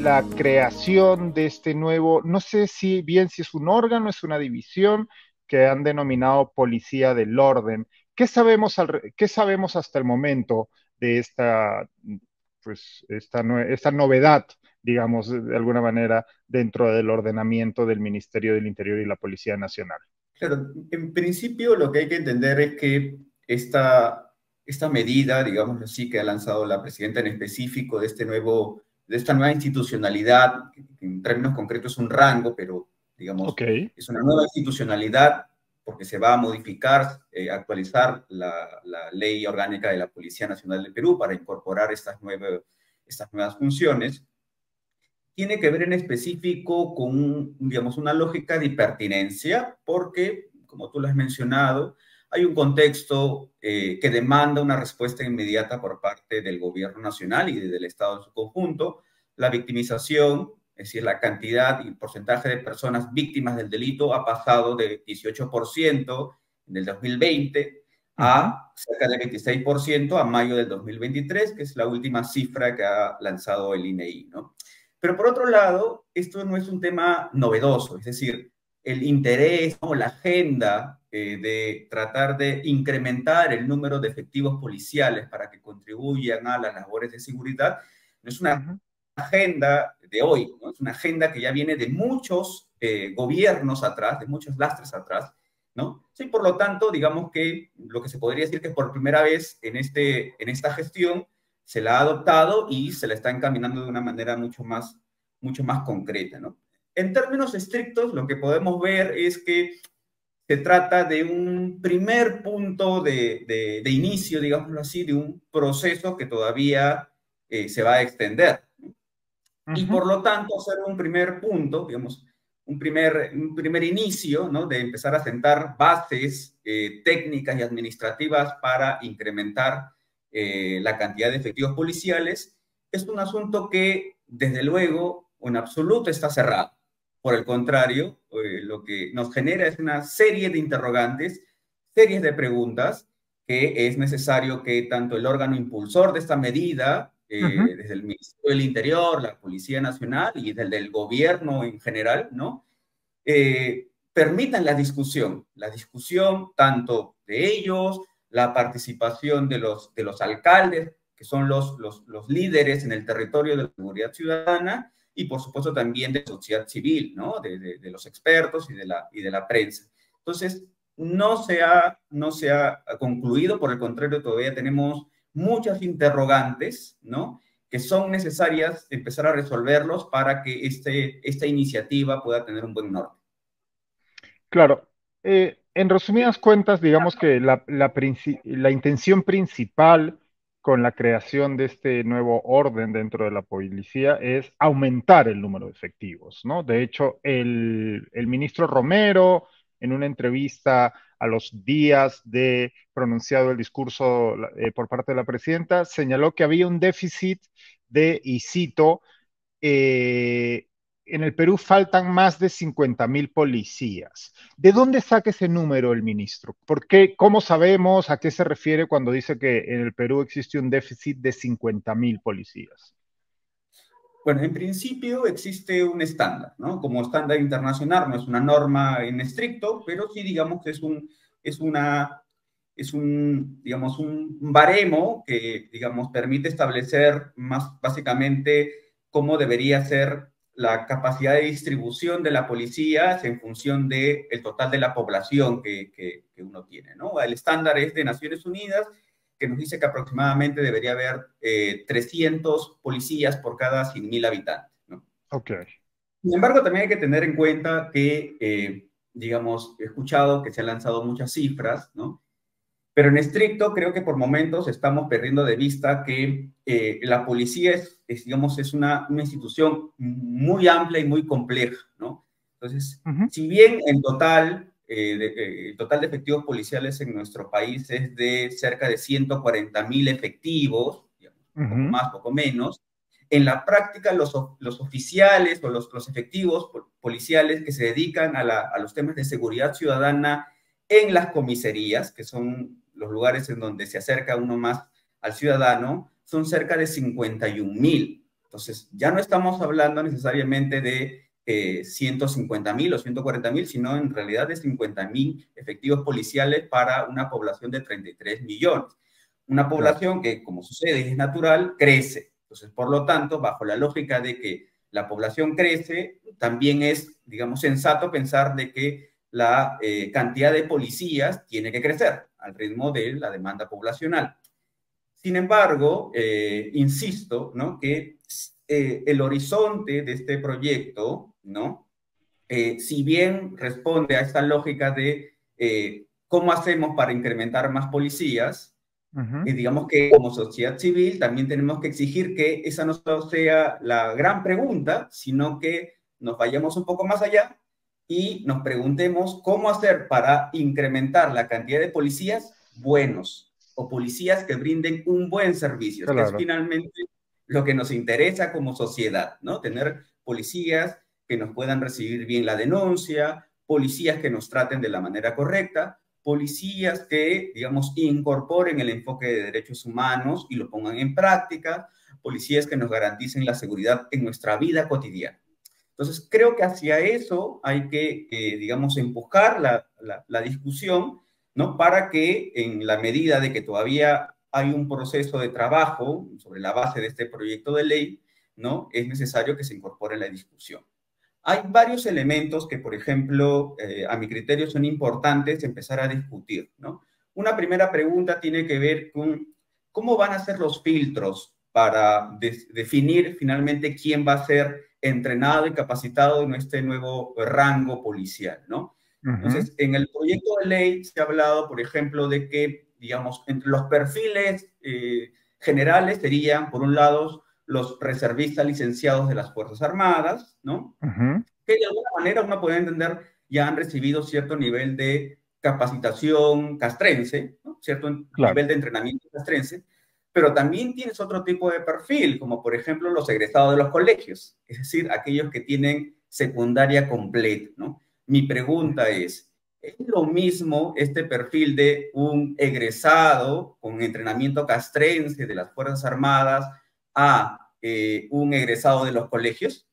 la creación de este nuevo, no sé si bien si es un órgano, es una división que han denominado Policía del Orden. ¿Qué sabemos hasta el momento de esta, pues, esta novedad, digamos, de alguna manera, dentro del ordenamiento del Ministerio del Interior y la Policía Nacional? Claro, en principio lo que hay que entender es que esta medida, digamos así, que ha lanzado la presidenta en específico de esta nueva institucionalidad, que en términos concretos es un rango, pero Ok. digamos, es una nueva institucionalidad porque se va a modificar, actualizar la ley orgánica de la Policía Nacional del Perú para incorporar estas nuevas funciones. Tiene que ver en específico con, digamos, una lógica de pertinencia, porque, como tú lo has mencionado, hay un contexto que demanda una respuesta inmediata por parte del gobierno nacional y del Estado en su conjunto. La victimización, es decir, la cantidad y porcentaje de personas víctimas del delito ha pasado de 18% en el 2020 Ujú. a cerca de 26% a mayo del 2023, que es la última cifra que ha lanzado el INEI, ¿no? Pero por otro lado, esto no es un tema novedoso, es decir, el interés o la agenda de tratar de incrementar el número de efectivos policiales para que contribuyan a las labores de seguridad no es una Ujú. agenda de hoy, ¿no? Es una agenda que ya viene de muchos gobiernos atrás, de muchos lastres atrás, ¿no? Sí, por lo tanto, digamos que lo que se podría decir que por primera vez en esta gestión se la ha adoptado y se la está encaminando de una manera mucho más concreta, ¿no? En términos estrictos, lo que podemos ver es que se trata de un primer punto de inicio, digámoslo así, de un proceso que todavía se va a extender. Y Ujú. por lo tanto, ser un primer punto, digamos, un primer inicio, ¿no? De empezar a sentar bases técnicas y administrativas para incrementar la cantidad de efectivos policiales, es un asunto que, desde luego, en absoluto está cerrado. Por el contrario, lo que nos genera es una serie de interrogantes, series de preguntas que es necesario que tanto el órgano impulsor de esta medida, Ujú. desde el Ministerio del Interior, la Policía Nacional y desde el gobierno en general, ¿no? Permitan la discusión tanto de ellos, la participación de los alcaldes, que son los líderes en el territorio de la seguridad ciudadana, y por supuesto también de la sociedad civil, ¿no? De los expertos y de la prensa. Entonces, no se ha concluido, por el contrario, todavía tenemos muchas interrogantes, ¿no? Que son necesarias empezar a resolverlos para que esta iniciativa pueda tener un buen norte. Claro, en resumidas cuentas, digamos que la intención principal con la creación de este nuevo orden dentro de la policía es aumentar el número de efectivos, ¿no? De hecho, el ministro Romero, en una entrevista a los días de pronunciado el discurso por parte de la presidenta, señaló que había un déficit de, y cito, eh, en el Perú faltan más de 50.000 policías. ¿De dónde saca ese número el ministro? ¿Por qué? ¿Cómo sabemos a qué se refiere cuando dice que en el Perú existe un déficit de 50.000 policías? Bueno, en principio existe un estándar, ¿no? Como estándar internacional, no es una norma en estricto, pero sí digamos que es una, es un, digamos, un baremo que, digamos, permite establecer más básicamente cómo debería ser la capacidad de distribución de la policía en función del total de la población que uno tiene, ¿no? El estándar es de Naciones Unidas, que nos dice que aproximadamente debería haber 300 policías por cada 100.000 habitantes, ¿no? Ok. Sin embargo, también hay que tener en cuenta que, digamos, he escuchado que se han lanzado muchas cifras, ¿no? Pero en estricto, creo que por momentos estamos perdiendo de vista que la policía digamos, es una institución muy amplia y muy compleja, ¿no? Entonces, Ujú. si bien en total, el total de efectivos policiales en nuestro país es de cerca de 140.000 efectivos, digamos, poco Ujú. más, poco menos, en la práctica los oficiales o los efectivos policiales que se dedican a los temas de seguridad ciudadana en las comisarías, que son los lugares en donde se acerca uno más al ciudadano, son cerca de 51.000. Entonces, ya no estamos hablando necesariamente de 150.000 o 140.000, sino en realidad de 50.000 efectivos policiales para una población de 33 millones. Una claro, población que, como sucede y es natural, crece. Entonces, por lo tanto, bajo la lógica de que la población crece, también es, digamos, sensato pensar de que la cantidad de policías tiene que crecer al ritmo de la demanda poblacional. Sin embargo, insisto, ¿no? Que el horizonte de este proyecto, ¿no? Si bien responde a esta lógica de cómo hacemos para incrementar más policías, ujú, digamos que como sociedad civil también tenemos que exigir que esa no solo sea la gran pregunta, sino que nos vayamos un poco más allá y nos preguntemos cómo hacer para incrementar la cantidad de policías buenos o policías que brinden un buen servicio, que es claro, finalmente lo que nos interesa como sociedad, ¿no? Tener policías que nos puedan recibir bien la denuncia, policías que nos traten de la manera correcta, policías que, digamos, incorporen el enfoque de derechos humanos y lo pongan en práctica, policías que nos garanticen la seguridad en nuestra vida cotidiana. Entonces, creo que hacia eso hay que, digamos, empujar la discusión, ¿no? Para que en la medida de que todavía hay un proceso de trabajo sobre la base de este proyecto de ley, ¿no? Es necesario que se incorpore en la discusión. Hay varios elementos que, por ejemplo, a mi criterio son importantes empezar a discutir, ¿no? Una primera pregunta tiene que ver con cómo van a ser los filtros para definir finalmente quién va a ser entrenado y capacitado en este nuevo rango policial, ¿no? ujú, Entonces, en el proyecto de ley se ha hablado, por ejemplo, de que, digamos, entre los perfiles generales serían, por un lado, los reservistas licenciados de las Fuerzas Armadas, ¿no? ujú, Que de alguna manera uno puede entender ya han recibido cierto nivel de capacitación castrense, ¿no? Cierto claro, nivel de entrenamiento castrense, pero también tienes otro tipo de perfil, como por ejemplo los egresados de los colegios, es decir, aquellos que tienen secundaria completa, ¿no? Mi pregunta ¿es lo mismo este perfil de un egresado con entrenamiento castrense de las Fuerzas Armadas a un egresado de los colegios?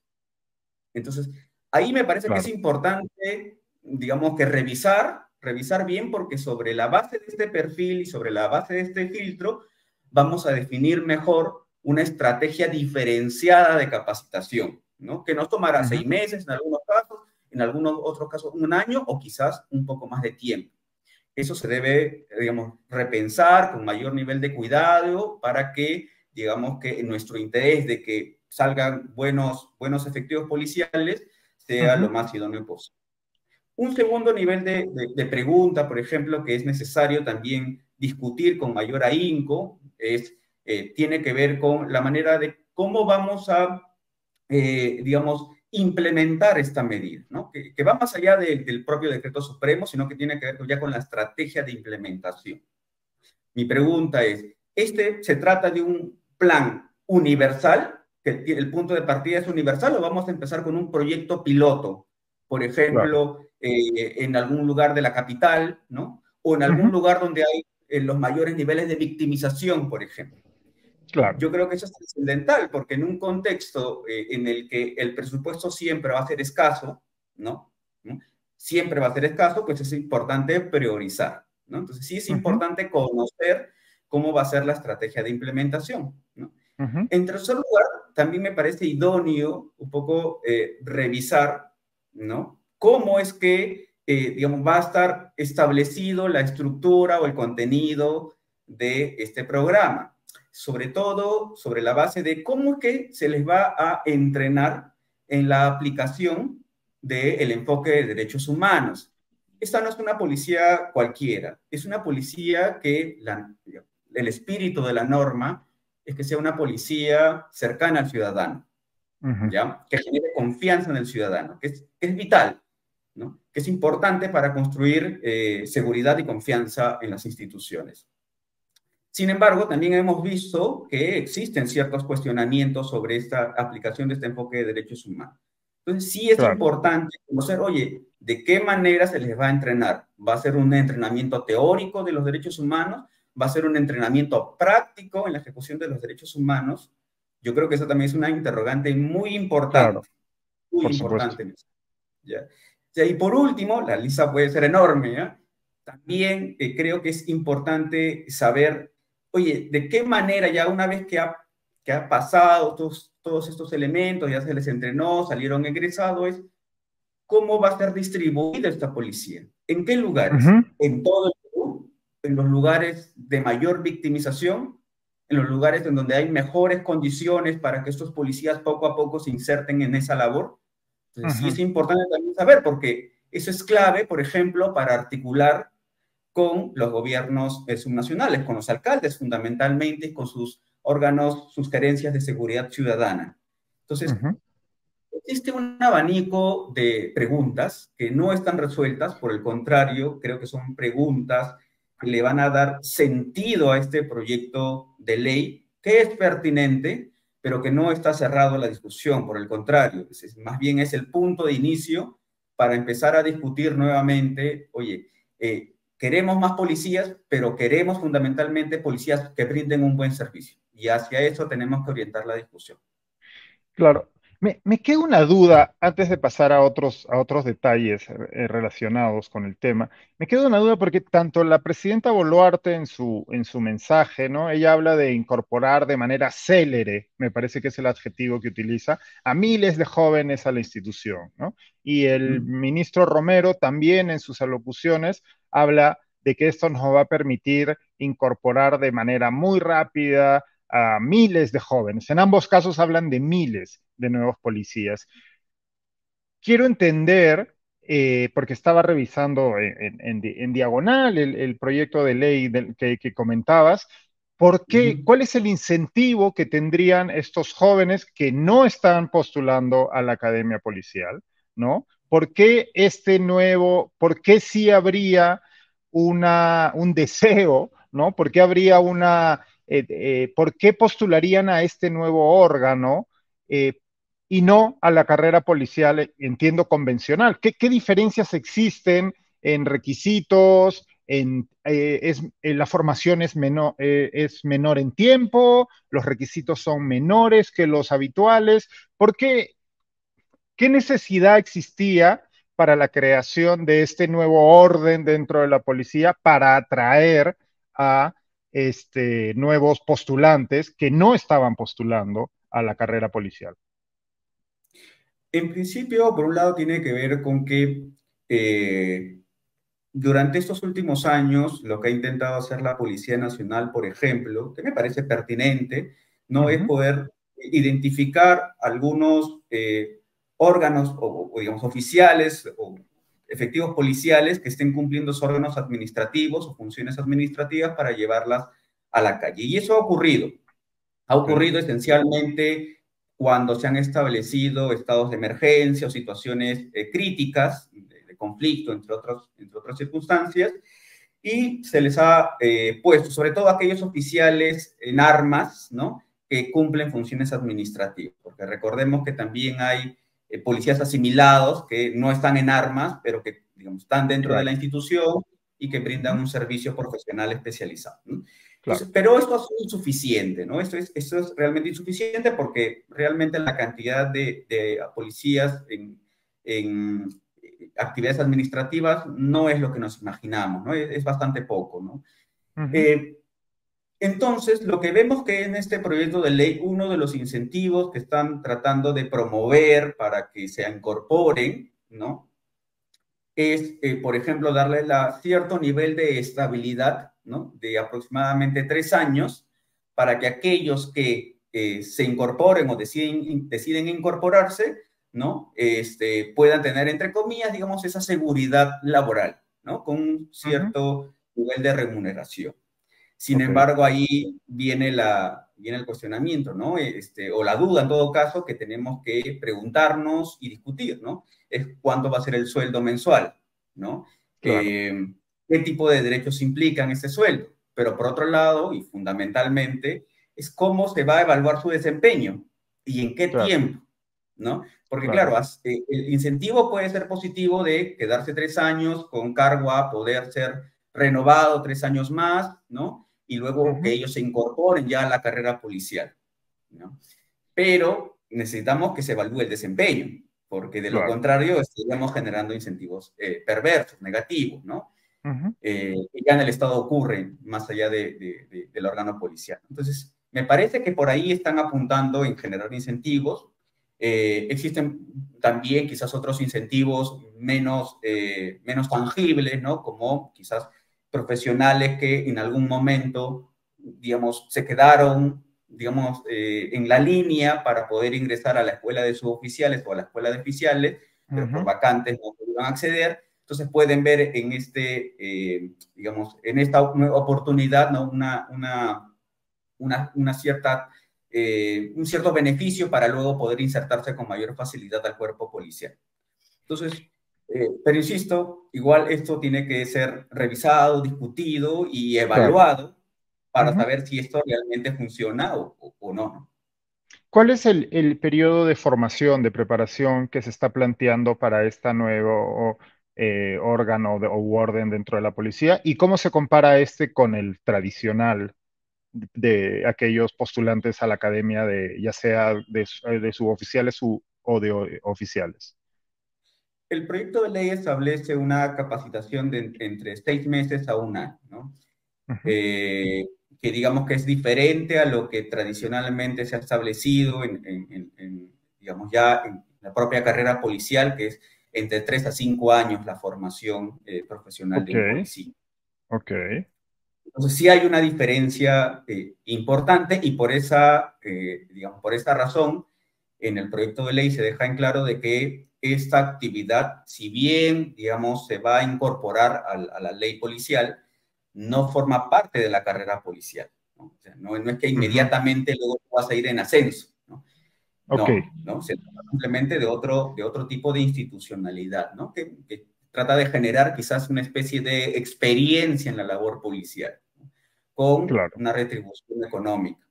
Entonces, ahí me parece que es claro, importante, digamos, que revisar bien, porque sobre la base de este perfil y sobre la base de este filtro, vamos a definir mejor una estrategia diferenciada de capacitación, ¿no? Que nos tomará ujú, 6 meses en algunos casos, en algunos otros casos un año o quizás un poco más de tiempo. Eso se debe, digamos, repensar con mayor nivel de cuidado para que, digamos, que en nuestro interés de que salgan buenos efectivos policiales sea ujú, lo más idóneo posible. Un segundo nivel de pregunta, por ejemplo, que es necesario también discutir con mayor ahínco, tiene que ver con la manera de cómo vamos a digamos, implementar esta medida, ¿no? Que va más allá del propio decreto supremo, sino que tiene que ver ya con la estrategia de implementación. Mi pregunta ¿se trata de un plan universal, que el punto de partida es universal, o vamos a empezar con un proyecto piloto? Por claro, ejemplo, en algún lugar de la capital, ¿no? O en algún ujú, lugar donde hay los mayores niveles de victimización, por ejemplo. claro, Yo creo que eso es trascendental, porque en un contexto en el que el presupuesto siempre va a ser escaso, ¿no? ¿no? Siempre va a ser escaso, pues es importante priorizar, ¿no? Entonces sí es ujú, importante conocer cómo va a ser la estrategia de implementación, ¿no? ujú, En tercer lugar, también me parece idóneo un poco revisar, ¿no? Cómo es que, digamos, va a estar establecido la estructura o el contenido de este programa, sobre todo sobre la base de cómo es que se les va a entrenar en la aplicación del enfoque de derechos humanos. Esta no es una policía cualquiera, es una policía que el espíritu de la norma es que sea una policía cercana al ciudadano, ujú. ¿ya? Que genere confianza en el ciudadano, que es vital, ¿no? Que es importante para construir seguridad y confianza en las instituciones. Sin embargo, también hemos visto que existen ciertos cuestionamientos sobre esta aplicación de este enfoque de derechos humanos. Entonces, sí es Claro, importante conocer, oye, ¿de qué manera se les va a entrenar? ¿Va a ser un entrenamiento teórico de los derechos humanos? ¿Va a ser un entrenamiento práctico en la ejecución de los derechos humanos? Yo creo que eso también es una interrogante Claro, muy por supuesto. importante. ¿Ya? Ya, y por último, la lista puede ser enorme, ¿ya? También creo que es importante saber, oye, de qué manera ya una vez que ha pasado todos estos elementos, ya se les entrenó, salieron egresados, es cómo va a ser distribuida esta policía. ¿En qué lugares? Ujú, En todo el Perú, en los lugares de mayor victimización, en los lugares en donde hay mejores condiciones para que estos policías poco a poco se inserten en esa labor. Entonces, sí es ujú, importante también saber, porque eso es clave, por ejemplo, para articular con los gobiernos subnacionales, con los alcaldes fundamentalmente y con sus órganos, sus gerencias de seguridad ciudadana. Entonces, ujú. existe un abanico de preguntas que no están resueltas, por el contrario, creo que son preguntas que le van a dar sentido a este proyecto de ley, que es pertinente, pero que no está cerrado a la discusión, por el contrario, más bien es el punto de inicio para empezar a discutir nuevamente, oye, queremos más policías, pero queremos fundamentalmente policías que brinden un buen servicio. Y hacia eso tenemos que orientar la discusión. Claro. Me queda una duda antes de pasar a otros detalles relacionados con el tema. Me queda una duda porque tanto la presidenta Boluarte en su mensaje, ¿no? Ella habla de incorporar de manera célere, me parece que es el adjetivo que utiliza, a miles de jóvenes a la institución, ¿no? Y Uh el -huh. ministro Romero también en sus alocuciones habla de que esto nos va a permitir incorporar de manera muy rápida a miles de jóvenes. En ambos casos hablan de miles de nuevos policías. Quiero entender, porque estaba revisando en diagonal el proyecto de ley que comentabas, ¿por Uh qué, -huh. cuál es el incentivo que tendrían estos jóvenes que no están postulando a la academia policial? ¿No? ¿Por qué este nuevo, por qué sí habría un deseo, ¿no? ¿Por qué habría por qué postularían a este nuevo órgano y no a la carrera policial, entiendo, convencional? ¿Qué diferencias existen en requisitos? La formación es menor en tiempo, los requisitos son menores que los habituales. ¿Por qué? ¿Qué necesidad existía para la creación de este nuevo orden dentro de la policía para atraer a nuevos postulantes que no estaban postulando a la carrera policial? En principio, por un lado, tiene que ver con que eh, durante estos últimos años, lo que ha intentado hacer la Policía Nacional, por ejemplo, que me parece pertinente, no es Ujú, poder identificar algunos órganos o, digamos, oficiales o efectivos policiales que estén cumpliendo esos órganos administrativos o funciones administrativas para llevarlas a la calle. Y eso ha ok, ocurrido esencialmente cuando se han establecido estados de emergencia o situaciones críticas de conflicto, entre otras circunstancias, y se les ha puesto, sobre todo a aquellos oficiales en armas, ¿no? Que cumplen funciones administrativas, porque recordemos que también hay policías asimilados que no están en armas, pero que, digamos, están dentro de la claro, institución y que brindan ujú, un servicio profesional especializado, ¿no? claro, Entonces, pero esto es insuficiente, ¿no? Esto es realmente insuficiente porque realmente la cantidad de policías en actividades administrativas no es lo que nos imaginamos, ¿no? Es bastante poco, ¿no? ujú, Eh, entonces, lo que vemos que en este proyecto de ley, uno de los incentivos que están tratando de promover para que se incorporen, ¿no? Es, por ejemplo, darle cierto nivel de estabilidad, ¿no? De aproximadamente 3 años para que aquellos que se incorporen o deciden incorporarse, ¿no? Puedan tener, entre comillas, digamos, esa seguridad laboral, ¿no? Con un ujú, cierto nivel de remuneración. Sin ok, embargo, ahí viene el cuestionamiento, ¿no? O la duda, en todo caso, que tenemos que preguntarnos y discutir, ¿no? Es cuánto va a ser el sueldo mensual, ¿no? claro, ¿Qué tipo de derechos implican ese sueldo? Pero por otro lado, y fundamentalmente, es cómo se va a evaluar su desempeño y en qué claro, tiempo, ¿no? Porque claro, claro, el incentivo puede ser positivo de quedarse 3 años con cargo a poder ser renovado 3 años más, ¿no? Y luego que ujú, ellos se incorporen ya a la carrera policial, ¿no? pero necesitamos que se evalúe el desempeño, porque de lo claro. contrario estaríamos generando incentivos perversos, negativos, ¿no? Ujú, Que ya en el Estado ocurren más allá del órgano policial. Entonces, me parece que por ahí están apuntando en generar incentivos. Existen también quizás otros incentivos menos tangibles, ¿no? Como quizás profesionales que en algún momento, digamos, se quedaron, digamos, en la línea para poder ingresar a la escuela de suboficiales o a la escuela de oficiales, pero por ujú, vacantes no pudieron acceder. Entonces pueden ver en digamos, en esta oportunidad, ¿no? Una cierta, un cierto beneficio para luego poder insertarse con mayor facilidad al cuerpo policial. Entonces, pero insisto, igual esto tiene que ser revisado, discutido y claro. evaluado para Ujú. saber si esto realmente funciona o no, ¿no? ¿Cuál es el periodo de formación, de preparación que se está planteando para este nuevo órgano o orden dentro de la policía? ¿Y cómo se compara este con el tradicional de aquellos postulantes a la academia, ya sea de suboficiales o de oficiales? El proyecto de ley establece una capacitación de entre 6 meses a un año, ¿no? Ujú, eh, que digamos que es diferente a lo que tradicionalmente se ha establecido digamos, ya en la propia carrera policial, que es entre 3 a 5 años la formación profesional de ok, un policía. ok, Entonces sí hay una diferencia importante y digamos, por esa razón, en el proyecto de ley se deja en claro de que esta actividad, si bien, digamos, se va a incorporar a la ley policial, no forma parte de la carrera policial, ¿no? O sea, no es que ujú, inmediatamente luego vas a ir en ascenso, ¿no? ok, No, se trata simplemente de otro tipo de institucionalidad, ¿no? Que trata de generar quizás una especie de experiencia en la labor policial, ¿no? Con claro, una retribución económica.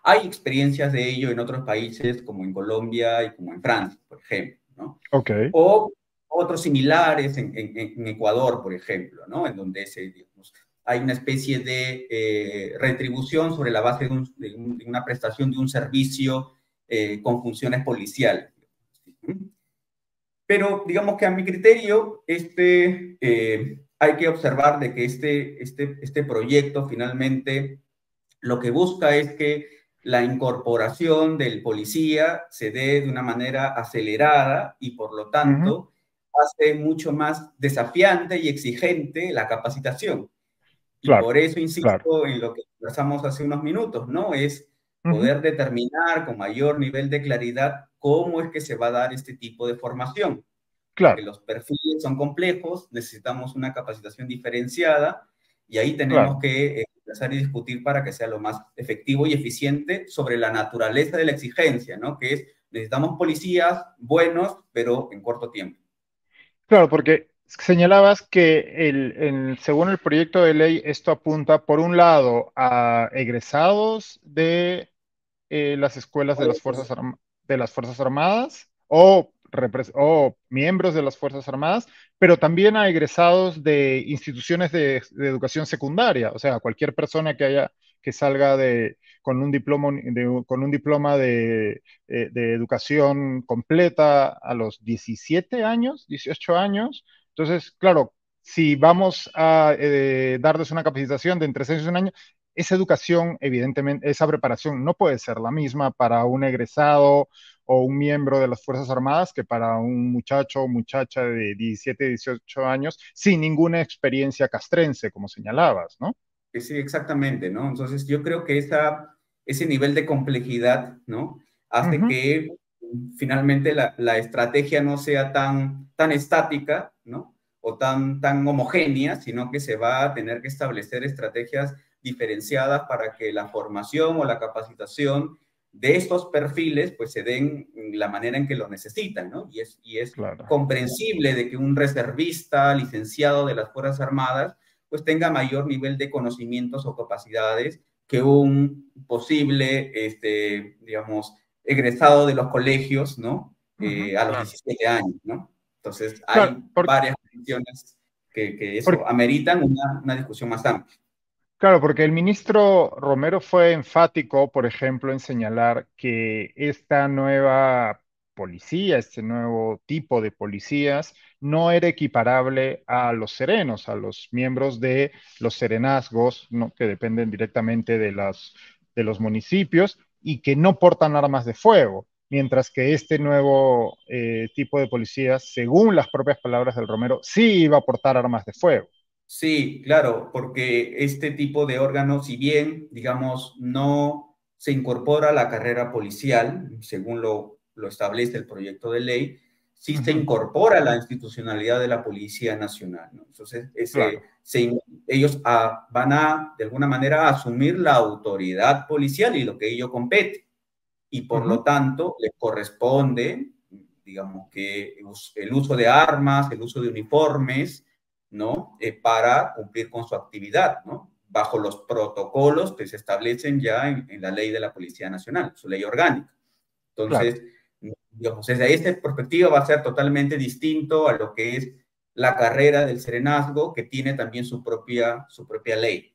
Hay experiencias de ello en otros países, como en Colombia y como en Francia, por ejemplo, ¿no? ok, O otros similares en Ecuador, por ejemplo, ¿no? En donde digamos, hay una especie de retribución sobre la base de una prestación de un servicio con funciones policiales. Pero digamos que a mi criterio, hay que observar de que este proyecto finalmente lo que busca es que la incorporación del policía se dé de una manera acelerada y por lo ujú, tanto hace mucho más desafiante y exigente la capacitación. Y claro, por eso claro, insisto en lo que conversamos hace unos minutos, ¿no? Es ujú, poder determinar con mayor nivel de claridad cómo es que se va a dar este tipo de formación, porque claro, los perfiles son complejos, necesitamos una capacitación diferenciada y ahí tenemos claro. que empezar a discutir para que sea lo más efectivo y eficiente sobre la naturaleza de la exigencia, ¿no? Que es, necesitamos policías buenos, pero en corto tiempo. Claro, porque señalabas que según el proyecto de ley, esto apunta, por un lado, a egresados de las escuelas de de las Fuerzas Armadas o miembros de las Fuerzas Armadas, pero también a egresados de instituciones de educación secundaria, o sea, cualquier persona que salga con un diploma de educación completa a los 17 años, 18 años. Entonces, claro, si vamos a darles una capacitación de entre 6 y un año, esa educación, evidentemente, esa preparación no puede ser la misma para un egresado o un miembro de las Fuerzas Armadas que para un muchacho o muchacha de 17, 18 años sin ninguna experiencia castrense, como señalabas, ¿no? Sí, exactamente, ¿no? Entonces yo creo que ese nivel de complejidad, ¿no? Hace Ujú, que finalmente la estrategia no sea tan estática, ¿no? O tan homogénea, sino que se va a tener que establecer estrategias diferenciadas para que la formación o la capacitación de estos perfiles pues se den la manera en que lo necesitan, ¿no? Y es claro, comprensible de que un reservista licenciado de las Fuerzas Armadas pues tenga mayor nivel de conocimientos o capacidades que un posible, digamos, egresado de los colegios, ¿no? ujú, A los claro, 17 años, ¿no? Entonces, claro, hay varias cuestiones que eso porque ameritan una discusión más amplia. Claro, porque el ministro Romero fue enfático, por ejemplo, en señalar que esta nueva policía, este nuevo tipo de policías, no era equiparable a los serenos, a los miembros de los serenazgos, ¿no? Que dependen directamente de los municipios y que no portan armas de fuego. Mientras que este nuevo tipo de policías, según las propias palabras del Romero, sí iba a portar armas de fuego. Sí, claro, porque este tipo de órganos, si bien, digamos, no se incorpora a la carrera policial, según lo establece el proyecto de ley, sí se Ujú, incorpora a la institucionalidad de la Policía Nacional, ¿no? Entonces, claro. ellos van a, de alguna manera, asumir la autoridad policial y lo que ello compete. Y por lo Ujú, tanto, les corresponde, digamos, que el uso de armas, el uso de uniformes, ¿no? Para cumplir con su actividad, ¿no? Bajo los protocolos que se establecen ya en la ley de la Policía Nacional, su ley orgánica. claro. Entonces, digamos, desde esta perspectiva va a ser totalmente distinto a lo que es la carrera del serenazgo, que tiene también su propia ley.